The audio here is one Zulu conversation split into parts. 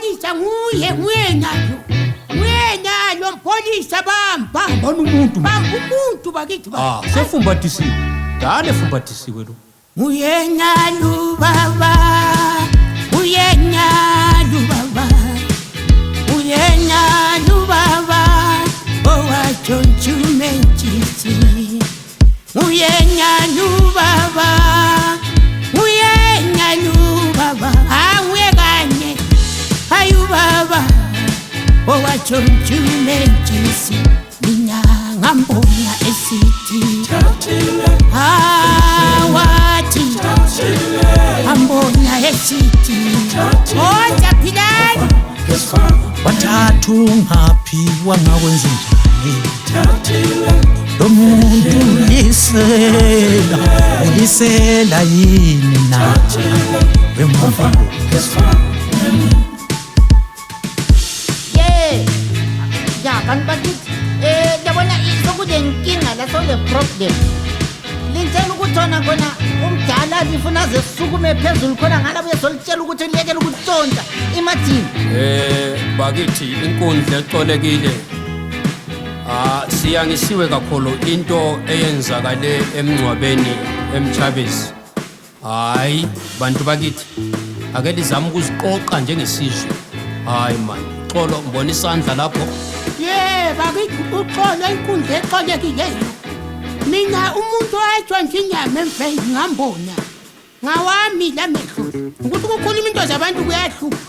mpholisa nguyenalo mpholisa bamba umuntu bakithi sefumbathisiwe dale fumbathisiwe lo uyenalo baba owatshontshumentshisi uyenalo baba awuye kanye ayu baba owatshontshumentshisi mina ngambona esithi wathi ambona esithi ojaphilani wathathu ngaphi wangakwenza njani lo muntu ulisela yini na wemvulo kanti bakithi yabona sokunenkinga la problem lintshela ukuthi ona khona umdala lifuna aze sisukume phezulu khona ngala buye solitshela ukuthi liyekele ukutshontsha imathini bakithi inkundla ecolekile siyangisiwe kakhulu into eyenzakale emngcwabeni eMchabezi hayi bantu bakithi ake lizama ukuziqoqa njengesizwe hayi man xolo ngibona isandla lapho bakithi uxolo inkundla ecolekileyo mina umuntu owayetshontsha inyama emfeni ngambona ngawami lamehlo ukuthi ukukhuluma into zabantu kuyahlupha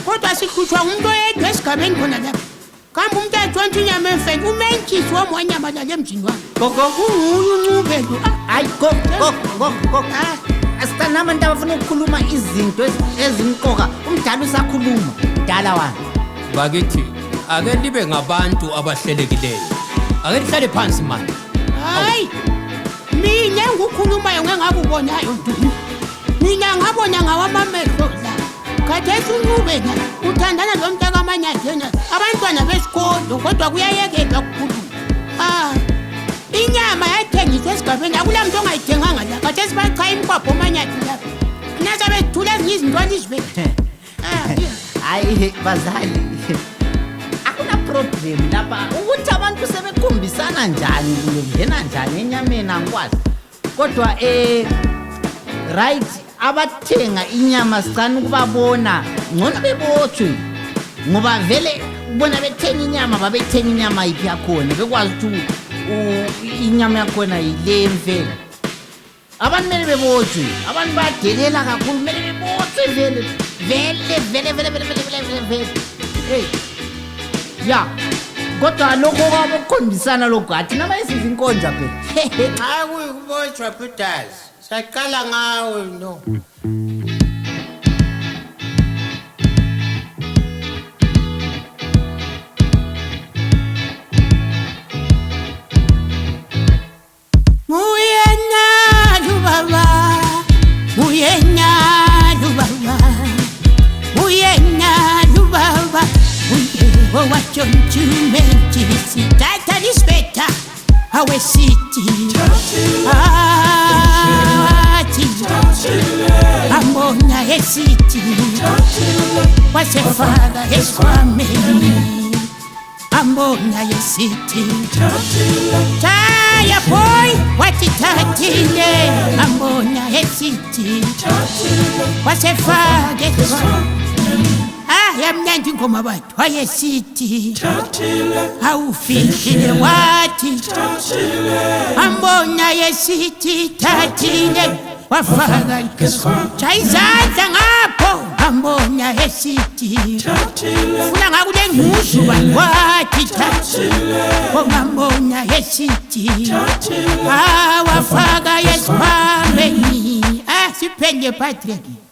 kodwa sihlutshwa ngumuntu oyedwa esigabeni khona lapha kambe umuntu ayetshontsha inyama emfeni umentshisi womwanyama lale emzini wami unguye uncube lo hayi go asitanama nto abafuna ukukhuluma izinto ezimqoka umdala usakhuluma mdala wami bakithi ake libe ngabantu abahlelekileyo ake lihlale phansi manje hayi mina engukhulumayo ngengakubonayo Dumi mina ngabona ngawamamehlo la khathesi uncube la uthandana lo mntaka amanyathena abantwana besikolo kodwa kuyayekelwa kukhuluma inyama yayithengiswa esigabeni akula muntu ongayithenganga la khathesi bachaya imkwapho amanyathi lapha naza bethula ezinye izintwana izibethe hayi bazali problem lapha ukuthi abantu sebekhombisana njani kungena njani enyameni angikwazi kodwa right abathenga inyama sicana ukubabona ngcono bebotshwe ngoba vele bona bethenga inyama babethenga inyama iphi yakhona bekwazi ukuthi inyama yakhona yile mvelo abantu mele bebotshwe abantu badelela kakhulu mele bebotshwe vele hey ya kodwa lokho kwabokukhombisana lokho athi nama isizinkonja phela hayi kuyikubotshwa Peters saqala ngawe no owatshontshumentshisi tata lisbeta awesithi ambona esithi wasefaka esikhwameni ambona esithi taya boy wathi thathile ambona esithi wasefaka esikhwameni yamnandi ingoma bathu wayesithi awufikile wathi ambona yesithi thathile wafaka chayizandla ngapho ambona yesithi funa ngakule nguzuba wathi thathile ambona yesithi wafaka yesikhwameni siphele Patrick